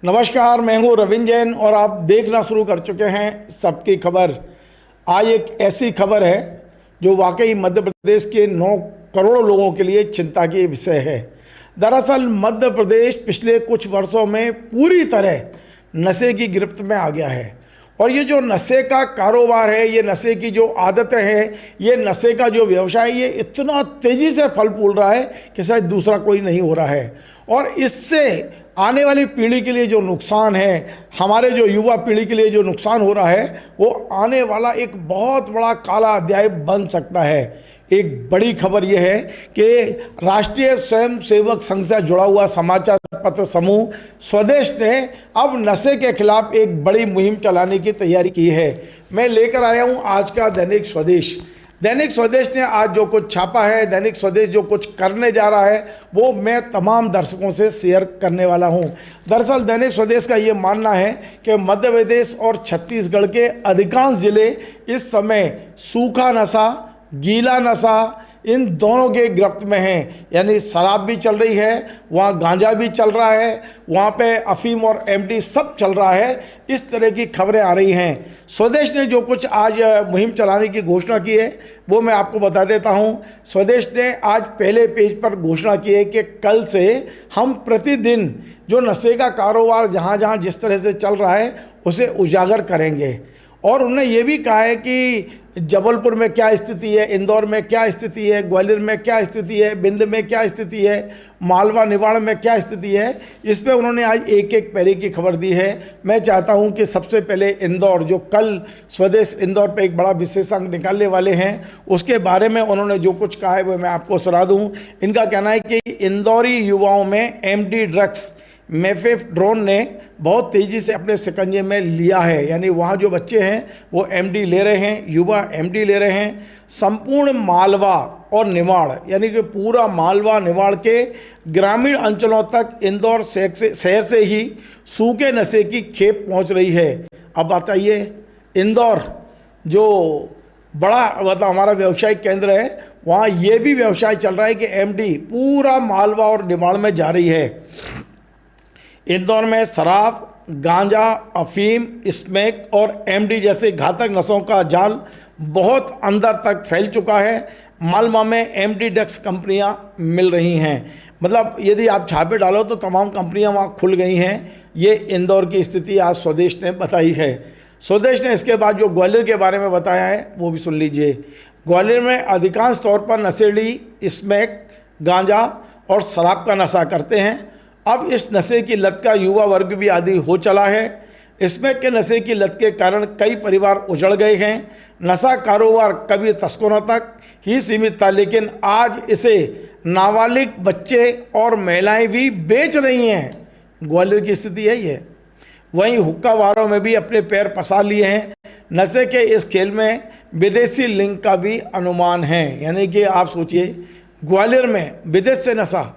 नमस्कार, मैं हूँ रविंद्र जैन और आप देखना शुरू कर चुके हैं सबकी खबर। आज एक ऐसी खबर है जो वाकई मध्य प्रदेश के 9 करोड़ लोगों के लिए चिंता की विषय है। दरअसल मध्य प्रदेश पिछले कुछ वर्षों में पूरी तरह नशे की गिरफ्त में आ गया है और ये जो नशे का कारोबार है, ये नशे की जो आदतें हैं, ये नशे का जो व्यवसाय, ये इतना तेज़ी से फल फूल रहा है कि शायद दूसरा कोई नहीं हो रहा है। और इससे आने वाली पीढ़ी के लिए जो नुकसान है, हमारे जो युवा पीढ़ी के लिए जो नुकसान हो रहा है, वो आने वाला एक बहुत बड़ा काला अध्याय बन सकता है। एक बड़ी खबर यह है कि राष्ट्रीय स्वयंसेवक संघ से जुड़ा हुआ समाचार पत्र समूह स्वदेश ने अब नशे के खिलाफ एक बड़ी मुहिम चलाने की तैयारी की है। मैं लेकर आया हूं आज का दैनिक स्वदेश। दैनिक स्वदेश ने आज जो कुछ छापा है, दैनिक स्वदेश जो कुछ करने जा रहा है, वो मैं तमाम दर्शकों से शेयर करने वाला हूं। दरअसल दैनिक स्वदेश का ये मानना है कि मध्य प्रदेश और छत्तीसगढ़ के अधिकांश जिले इस समय सूखा नशा, गीला नशा, इन दोनों के गिरफ्त में हैं। यानी शराब भी चल रही है, वहाँ गांजा भी चल रहा है, वहाँ पे अफीम और एमडी सब चल रहा है। इस तरह की खबरें आ रही हैं। स्वदेश ने जो कुछ आज मुहिम चलाने की घोषणा की है वो मैं आपको बता देता हूँ। स्वदेश ने आज पहले पेज पर घोषणा की है कि कल से हम प्रतिदिन जो नशे का कारोबार जहाँ जहाँ जिस तरह से चल रहा है उसे उजागर करेंगे। और उन्होंने ये भी कहा है कि जबलपुर में क्या स्थिति है, इंदौर में क्या स्थिति है, ग्वालियर में क्या स्थिति है, भिंड में क्या स्थिति है, मालवा निवाड़ में क्या स्थिति है। इस पे उन्होंने आज एक एक पैरे की खबर दी है। मैं चाहता हूं कि सबसे पहले इंदौर, जो कल स्वदेश इंदौर पे एक बड़ा विशेषांक निकालने वाले हैं, उसके बारे में उन्होंने जो कुछ कहा है वो मैं आपको सुना दूँ। इनका कहना है कि इंदौरी युवाओं में एमडी ड्रग्स मेफेड्रोन ने बहुत तेज़ी से अपने शिकंजे में लिया है। यानी वहाँ जो बच्चे हैं वो एमडी ले रहे हैं, युवा एमडी ले रहे हैं। संपूर्ण मालवा और निवाड़, यानी कि पूरा मालवा निवाड़ के ग्रामीण अंचलों तक इंदौर शहर से ही सूखे नशे की खेप पहुँच रही है। अब बताइए, इंदौर जो बड़ा मतलब हमारा व्यावसायिक केंद्र है, वहाँ ये भी व्यवसाय चल रहा है कि एमडी पूरा मालवा और निवाड़ में जा रही है। इंदौर में शराब, गांजा, अफीम, स्मैक और एमडी जैसे घातक नशों का जाल बहुत अंदर तक फैल चुका है। मालवा में एमडी ड्रग्स कंपनियां मिल रही हैं। मतलब यदि आप छापे डालो तो तमाम कंपनियां वहां खुल गई हैं। ये इंदौर की स्थिति आज स्वदेश ने बताई है। स्वदेश ने इसके बाद जो ग्वालियर के बारे में बताया है वो भी सुन लीजिए। ग्वालियर में अधिकांश तौर पर नशेड़ी स्मैक, गांजा और शराब का नशा करते हैं। अब इस नशे की लत का युवा वर्ग भी आदी हो चला है। स्मैक के नशे की लत के कारण कई परिवार उजड़ गए हैं। नशा कारोबार कभी तस्करों तक ही सीमित था, लेकिन आज इसे नाबालिग बच्चे और महिलाएं भी बेच रही हैं। ग्वालियर की स्थिति है ये। वहीं हुक्का बारों में भी अपने पैर पसार लिए हैं। नशे के इस खेल में विदेशी लिंक का भी अनुमान है। यानी कि आप सोचिए, ग्वालियर में विदेश से नशा।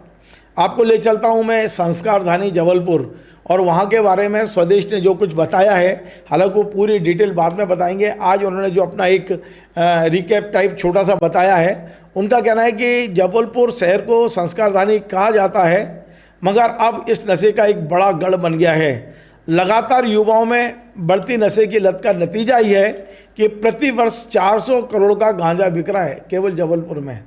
आपको ले चलता हूं मैं संस्कारधानी जबलपुर, और वहां के बारे में स्वदेश ने जो कुछ बताया है, हालांकि वो पूरी डिटेल बाद में बताएंगे। आज उन्होंने जो अपना एक रिकैप टाइप छोटा सा बताया है, उनका कहना है कि जबलपुर शहर को संस्कारधानी कहा जाता है, मगर अब इस नशे का एक बड़ा गढ़ बन गया है। लगातार युवाओं में बढ़ती नशे की लत का नतीजा ही है कि प्रतिवर्ष 400 करोड़ का गांजा बिक रहा है केवल जबलपुर में।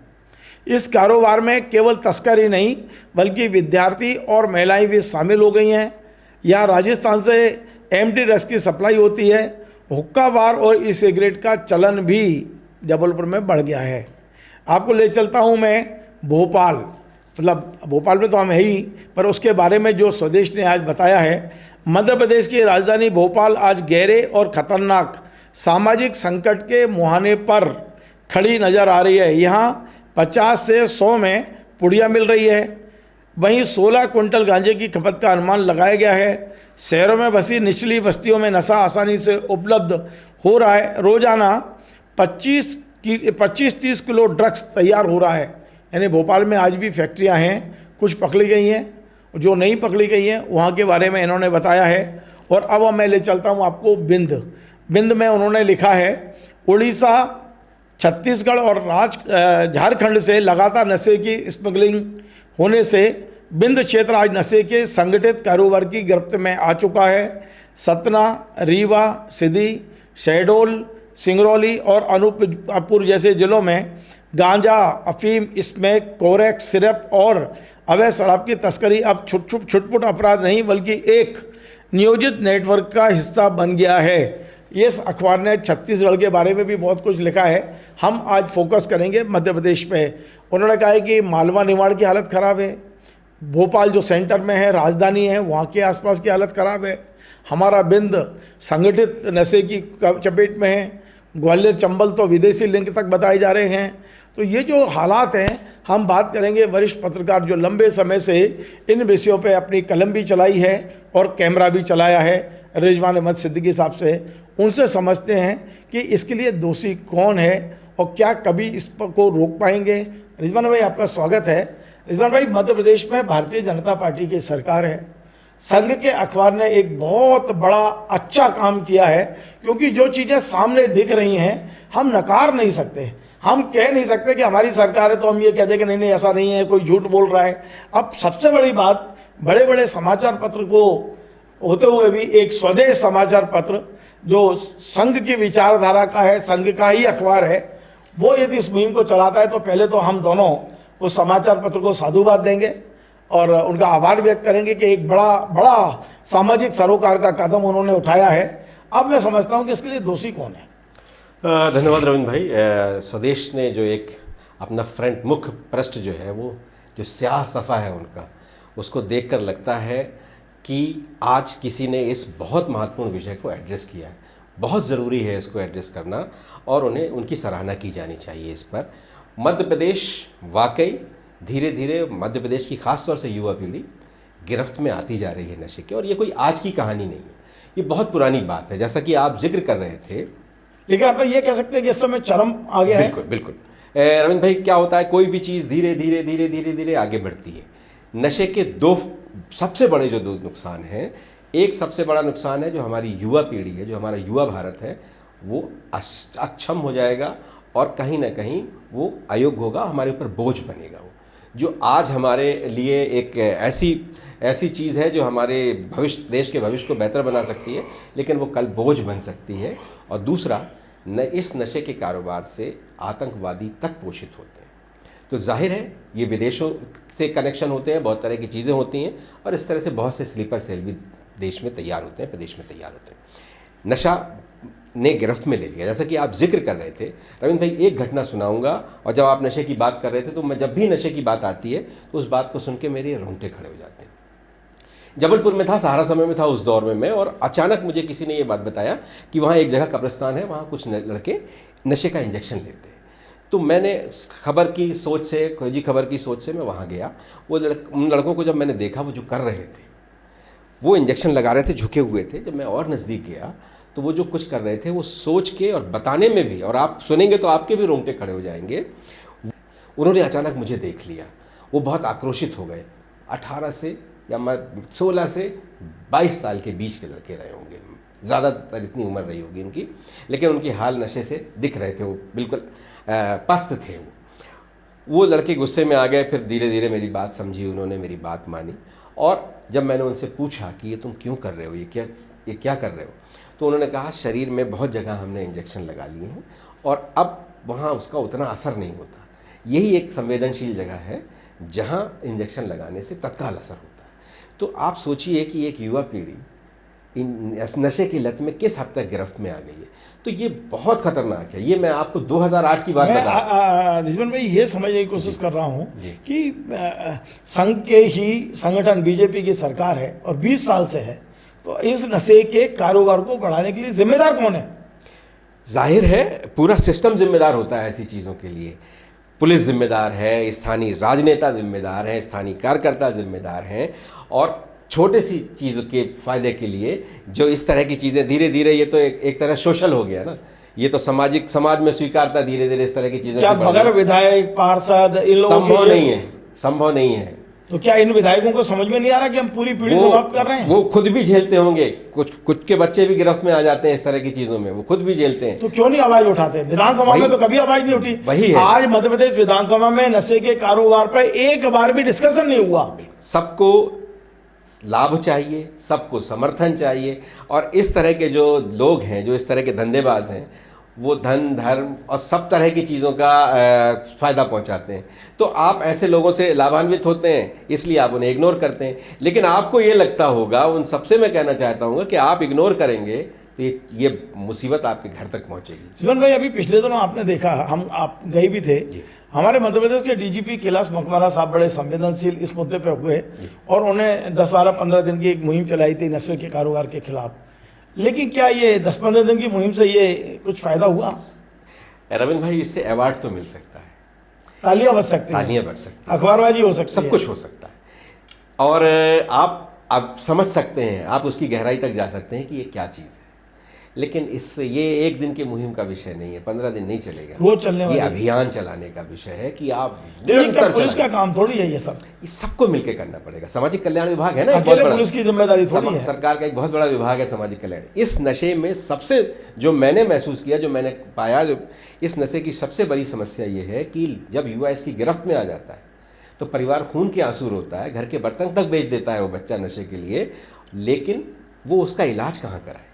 इस कारोबार में केवल तस्करी नहीं बल्कि विद्यार्थी और महिलाएं भी शामिल हो गई हैं। यहाँ राजस्थान से एमडी ड्रग्स की सप्लाई होती है। हुक्का बार और ई सिगरेट का चलन भी जबलपुर में बढ़ गया है। आपको ले चलता हूँ मैं भोपाल। मतलब भोपाल में तो हम है ही, पर उसके बारे में जो स्वदेश ने आज बताया है। मध्य प्रदेश की राजधानी भोपाल आज गहरे और ख़तरनाक सामाजिक संकट के मुहाने पर खड़ी नज़र आ रही है। यहाँ 50 से 100 में पुड़िया मिल रही है। वहीं 16 क्विंटल गांजे की खपत का अनुमान लगाया गया है। शहरों में बसी निचली बस्तियों में नशा आसानी से उपलब्ध हो रहा है। रोज़ाना 25-30 किलो ड्रग्स तैयार हो रहा है। यानी भोपाल में आज भी फैक्ट्रियां हैं, कुछ पकड़ी गई हैं, जो नहीं पकड़ी गई हैं वहाँ के बारे में इन्होंने बताया है। और अब मैं ले चलता हूँ आपको भिंड में उन्होंने लिखा है, उड़ीसा, छत्तीसगढ़ और झारखंड से लगातार नशे की स्मगलिंग होने से बिंद क्षेत्र आज नशे के संगठित कारोबार की गिरफ्त में आ चुका है। सतना, रीवा, सीधी, शहडोल, सिंगरौली और अनूपपुर जैसे जिलों में गांजा, अफीम, स्मैक, कोरेक्स, सिरप और अवैध शराब की तस्करी अब छुटपुट अपराध नहीं बल्कि एक नियोजित नेटवर्क का हिस्सा बन गया है। इस अखबार ने छत्तीसगढ़ के बारे में भी बहुत कुछ लिखा है। हम आज फोकस करेंगे मध्य प्रदेश पे। उन्होंने कहा है कि मालवा निमाड़ की हालत ख़राब है, भोपाल जो सेंटर में है, राजधानी है, वहाँ के आसपास की हालत ख़राब है। हमारा बिंद संगठित नशे की चपेट में है। ग्वालियर, चंबल तो विदेशी लिंक तक बताए जा रहे हैं। तो ये जो हालात हैं, हम बात करेंगे वरिष्ठ पत्रकार जो लंबे समय से इन विषयों पे अपनी कलम भी चलाई है और कैमरा भी चलाया है, रिजवान अहमद सिद्दीकी साहब से। उनसे समझते हैं कि इसके लिए दोषी कौन है और क्या कभी इस को रोक पाएंगे। रिजवान भाई, आपका स्वागत है। रिजवान भाई, मध्य प्रदेश में भारतीय जनता पार्टी की सरकार है। संघ के अखबार ने एक बहुत बड़ा अच्छा काम किया है, क्योंकि जो चीज़ें सामने दिख रही हैं हम नकार नहीं सकते। हम कह नहीं सकते कि हमारी सरकार है तो हम ये कह दें कि नहीं नहीं ऐसा नहीं है, कोई झूठ बोल रहा है। अब सबसे बड़ी बात, बड़े बड़े समाचार पत्र को होते हुए भी एक स्वदेश समाचार पत्र जो संघ की विचारधारा का है, संघ का ही अखबार है, वो यदि इस मुहिम को चलाता है तो पहले तो हम दोनों उस समाचार पत्र को साधुवाद देंगे और उनका आभार व्यक्त करेंगे कि एक बड़ा सामाजिक सरोकार का कदम उन्होंने उठाया है। अब मैं समझता हूँ कि इसके लिए दोषी कौन है। धन्यवाद रविंद्र भाई। स्वदेश ने जो एक अपना फ्रंट मुख्य पृष्ठ जो है, वो जो स्याह सफ़ा है उनका, उसको देखकर लगता है कि आज किसी ने इस बहुत महत्वपूर्ण विषय को एड्रेस किया है। बहुत ज़रूरी है इसको एड्रेस करना और उन्हें उनकी सराहना की जानी चाहिए इस पर। मध्य प्रदेश वाकई धीरे धीरे, मध्य प्रदेश की खास तौर से युवा पीढ़ी गिरफ्त में आती जा रही है नशे के। और ये कोई आज की कहानी नहीं है, ये बहुत पुरानी बात है, जैसा कि आप जिक्र कर रहे थे। लेकिन आप ये कह सकते हैं कि इस समय चरम आ गया है। बिल्कुल बिल्कुल रविंद्र भाई, क्या होता है, कोई भी चीज़ धीरे धीरे धीरे धीरे धीरे आगे बढ़ती है। नशे के दो सबसे बड़े जो दो नुकसान हैं, एक सबसे बड़ा नुकसान है जो हमारी युवा पीढ़ी है, जो हमारा युवा भारत है, वो अक्षम हो जाएगा और कहीं ना कहीं वो अयोग्य होगा, हमारे ऊपर बोझ बनेगा। वो जो आज हमारे लिए एक ऐसी चीज़ है जो हमारे भविष्य, देश के भविष्य को बेहतर बना सकती है, लेकिन वो कल बोझ बन सकती है। और दूसरा, इस नशे के कारोबार से आतंकवादी तक पोषित होते हैं। तो जाहिर है ये विदेशों से कनेक्शन होते हैं, बहुत तरह की चीज़ें होती हैं और इस तरह से बहुत से स्लीपर सेल भी देश में तैयार होते हैं, प्रदेश में तैयार होते हैं। नशा ने गिरफ्त में ले लिया, जैसा कि आप जिक्र कर रहे थे रविंद्र भाई। एक घटना सुनाऊंगा, और जब आप नशे की बात कर रहे थे तो मैं, जब भी नशे की बात आती है तो उस बात को सुन के मेरे रोंगटे खड़े हो जाते हैं। जबलपुर में था, सहारा समय में था उस दौर में मैं, और अचानक मुझे किसी ने ये बात बताया कि वहाँ एक जगह कब्रिस्तान है, वहाँ कुछ लड़के नशे का इंजेक्शन लेते हैं। तो मैंने खबर की सोच से मैं वहाँ गया। उन लड़कों को जब मैंने देखा, वो जो कर रहे थे, वो इंजेक्शन लगा रहे थे, झुके हुए थे। जब मैं और नज़दीक गया तो वो जो कुछ कर रहे थे, वो सोच के और बताने में भी, और आप सुनेंगे तो आपके भी रोंगटे खड़े हो जाएंगे। उन्होंने अचानक मुझे देख लिया, वो बहुत आक्रोशित हो गए। 18 से या 16 से 22 साल के बीच के लड़के रहे होंगे, ज़्यादातर इतनी उम्र रही होगी उनकी, लेकिन उनकी हाल नशे से दिख रहे थे, वो बिल्कुल पस्त थे। वो लड़के गुस्से में आ गए। फिर धीरे धीरे मेरी बात समझी उन्होंने, मेरी बात मानी। और जब मैंने उनसे पूछा कि ये तुम क्यों कर रहे हो, ये क्या कर रहे हो, तो उन्होंने कहा शरीर में बहुत जगह हमने इंजेक्शन लगा लिए हैं और अब वहाँ उसका उतना असर नहीं होता। यही एक संवेदनशील जगह है जहाँ इंजेक्शन लगाने से तत्काल असर होता है। तो आप सोचिए कि एक युवा पीढ़ी इन नशे की लत में किस हद तक गिरफ्त में आ गई है। तो ये बहुत खतरनाक है। ये मैं आपको 2008 की बात बता, रिजवान भाई ये समझने की कोशिश कर रहा हूँ कि संघ के ही संगठन बीजेपी की सरकार है और 20 साल से है, तो इस नशे के कारोबार को बढ़ाने के लिए जिम्मेदार कौन है? जाहिर है पूरा सिस्टम जिम्मेदार होता है ऐसी चीज़ों के लिए। पुलिस जिम्मेदार है, स्थानीय राजनेता जिम्मेदार हैं, स्थानीय कार्यकर्ता जिम्मेदार हैं, और छोटे सी चीज़ों के फ़ायदे के लिए जो इस तरह की चीज़ें धीरे धीरे, ये तो एक तरह सोशल हो गया ना, ये तो समाज में स्वीकारता धीरे धीरे इस तरह की चीज़ें। क्या बगैर विधायक पार्षद इन लोगों संभव नहीं है। तो तो क्या इन विधायकों को समझ में नहीं आ रहा कि हम पूरी पीढ़ी समाप्त कर रहे हैं? वो खुद भी झेलते होंगे, कुछ के बच्चे भी गिरफ्त में आ जाते हैं इस तरह की चीजों में, वो खुद भी झेलते हैं। तो क्यों नहीं आवाज उठाते? विधानसभा में तो कभी आवाज नहीं उठी। वही है। आज मध्य प्रदेश विधानसभा में नशे के कारोबार पर एक बार भी डिस्कशन नहीं हुआ। सबको लाभ चाहिए, सबको समर्थन चाहिए, और इस तरह के जो लोग हैं, जो इस तरह के धंधेबाज हैं, वो धन, धर्म और सब तरह की चीज़ों का फ़ायदा पहुंचाते हैं। तो आप ऐसे लोगों से लाभान्वित होते हैं, इसलिए आप उन्हें इग्नोर करते हैं। लेकिन आपको ये लगता होगा, उन सबसे मैं कहना चाहता हूँ कि आप इग्नोर करेंगे तो ये मुसीबत आपके घर तक पहुंचेगी। जीवन भाई, अभी पिछले दिनों आपने देखा, आप गए भी थे, हमारे मध्य प्रदेश के डीजीपी कैलाश मकबरा साहब बड़े संवेदनशील इस मुद्दे पे हुए और उन्हें 10-12-15 दिन की एक मुहिम चलाई थी नशे के कारोबार के खिलाफ। लेकिन क्या ये 10-15 दिन की मुहिम से ये कुछ फायदा हुआ? रविंद्र भाई, इससे अवार्ड तो मिल सकता है, तालियां बज सकती हैं, तालियां बज सकती हैं, अखबारबाजी हो सकती है, सब कुछ हो सकता है, और आप समझ सकते हैं, आप उसकी गहराई तक जा सकते हैं कि ये क्या चीज़ है। लेकिन इससे ये एक दिन की मुहिम का विषय नहीं है, 15 दिन नहीं चलेगा, रोज चलने ये वाला अभियान चलाने का विषय है कि आप निरंतर। पुलिस का काम थोड़ी है ये सब, ये सबको मिलकर करना पड़ेगा। सामाजिक कल्याण विभाग है ना, अकेले पुलिस की जिम्मेदारी थोड़ी है। सरकार का एक बहुत बड़ा विभाग है सामाजिक कल्याण। इस नशे में सबसे जो मैंने महसूस किया, जो मैंने पाया, जो इस नशे की सबसे बड़ी समस्या ये है कि जब युवा इसकी गिरफ्त में आ जाता है तो परिवार खून के आंसू रोता है, घर के बर्तन तक बेच देता है वो बच्चा नशे के लिए, लेकिन वो उसका इलाज कहाँ कराए?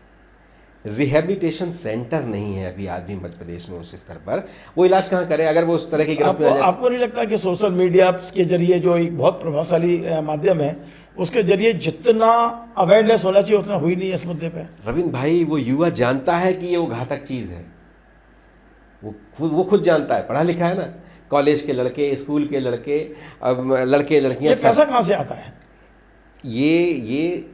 रिहेबिलिटेशन सेंटर नहीं है अभी आदमी मध्य प्रदेश में उस स्तर पर, वो इलाज कहाँ करे अगर वो उस तरह की गिरफ्त में आ जाए? आपको नहीं लगता कि सोशल मीडिया के जरिए, जो एक बहुत प्रभावशाली माध्यम है, उसके जरिए जितना अवेयरनेस होना चाहिए उतना हुई नहीं है इस मुद्दे पे? रविंद्र भाई, वो युवा जानता है कि ये वो घातक चीज़ है, वो खुद जानता है, पढ़ा लिखा है ना, कॉलेज के लड़के, स्कूल के लड़के, लड़के लड़कियाँ, पैसा कहाँ से आता है? ये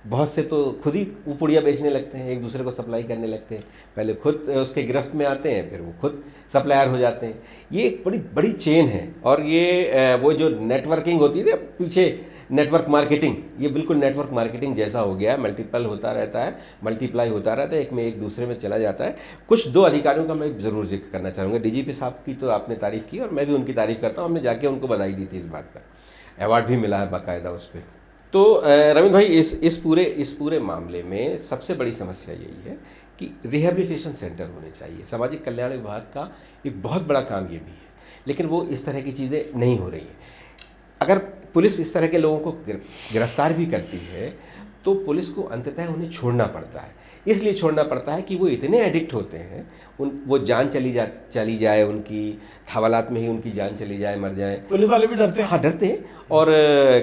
बहुत से तो खुद ही पुड़िया बेचने लगते हैं, एक दूसरे को सप्लाई करने लगते हैं, पहले खुद उसके गिरफ्त में आते हैं, फिर वो खुद सप्लायर हो जाते हैं। ये एक बड़ी बड़ी चेन है, और ये वो जो नेटवर्किंग होती है पीछे, नेटवर्क मार्केटिंग, ये बिल्कुल नेटवर्क मार्केटिंग जैसा हो गया है, मल्टीपल होता रहता है, मल्टीप्लाई होता रहता है, एक में एक दूसरे में चला जाता है। कुछ 2 अधिकारियों का मैं ज़रूर जिक्र करना चाहूँगा। डीजीपी साहब की तो आपने तारीफ़ की और मैं भी उनकी तारीफ़ करता हूँ, हमने जाके उनको बधाई दी थी इस बात पर, अवार्ड भी मिला है बाकायदा उस पर। तो रविंद्र भाई, इस पूरे मामले में सबसे बड़ी समस्या यही है कि रिहेबिलिटेशन सेंटर होने चाहिए। सामाजिक कल्याण विभाग का एक बहुत बड़ा काम ये भी है, लेकिन वो इस तरह की चीज़ें नहीं हो रही हैं। अगर पुलिस इस तरह के लोगों को गिरफ्तार भी करती है तो पुलिस को अंततः उन्हें छोड़ना पड़ता है। इसलिए छोड़ना पड़ता है कि वो इतने एडिक्ट होते हैं, वो जान चली जाए उनकी, हवालात में ही उनकी जान चली जाए, मर जाए। पुलिस वाले भी डरते हैं। हाँ, डरते हैं, और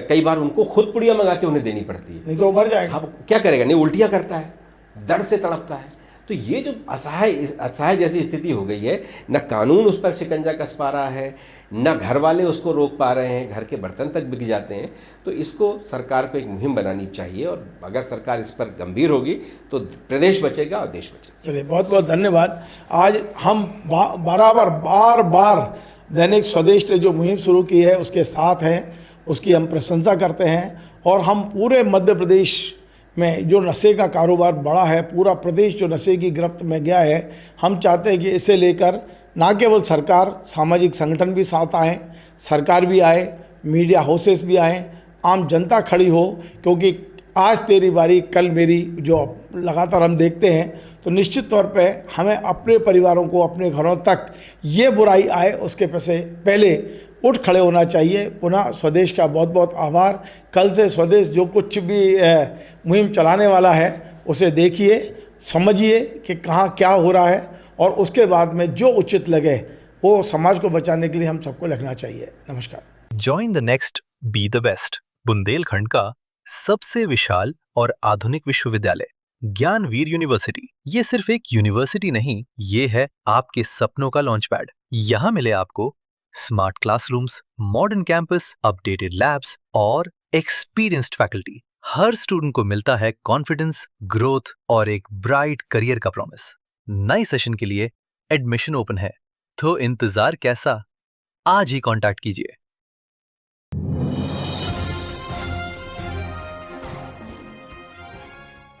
कई बार उनको खुद पुड़िया मंगा के उन्हें देनी पड़ती है, नहीं तो मर जाएगा। हाँ, क्या करेगा, नहीं उल्टियाँ करता है, दर्द से तड़पता है। तो ये जो असहाय जैसी स्थिति हो गई है, न कानून उस पर शिकंजा कस पा रहा है, न घर वाले उसको रोक पा रहे हैं, घर के बर्तन तक बिक जाते हैं। तो इसको सरकार को एक मुहिम बनानी चाहिए, और अगर सरकार इस पर गंभीर होगी तो प्रदेश बचेगा और देश बचेगा। चलिए, बहुत बहुत धन्यवाद। आज हम बार बार दैनिक स्वदेश ने जो मुहिम शुरू की है उसके साथ हैं, उसकी हम प्रशंसा करते हैं, और हम पूरे मध्य प्रदेश में जो नशे का कारोबार बढ़ा है, पूरा प्रदेश जो नशे की गिरफ्त में गया है, हम चाहते हैं कि इसे लेकर ना केवल सरकार, सामाजिक संगठन भी साथ आए, सरकार भी आए, मीडिया हाउसेस भी आए, आम जनता खड़ी हो, क्योंकि आज तेरी बारी कल मेरी जो लगातार हम देखते हैं, तो निश्चित तौर पे हमें अपने परिवारों को, अपने घरों तक ये बुराई आए उसके पहले उठ खड़े होना चाहिए। पुनः स्वदेश का बहुत बहुत आभार। कल से स्वदेश जो कुछ भी मुहिम चलाने वाला है उसे देखिए, समझिए कि कहाँ क्या हो रहा है, और उसके बाद में जो उचित लगे वो समाज को बचाने के लिए हम सबको लिखना चाहिए। नमस्कार। Join the next be the best, Bundelkhand का सबसे विशाल और आधुनिक विश्वविद्यालय ज्ञानवीर यूनिवर्सिटी। ये सिर्फ एक यूनिवर्सिटी नहीं, ये है आपके सपनों का लॉन्च पैड। यहाँ मिले आपको smart classrooms, modern campus, updated labs और एक्सपीरियंस्ड फैकल्टी। हर स्टूडेंट को मिलता है कॉन्फिडेंस, ग्रोथ और एक ब्राइट करियर का प्रॉमिस। नए सेशन के लिए एडमिशन ओपन है, तो इंतजार कैसा? आज ही कांटेक्ट कीजिए।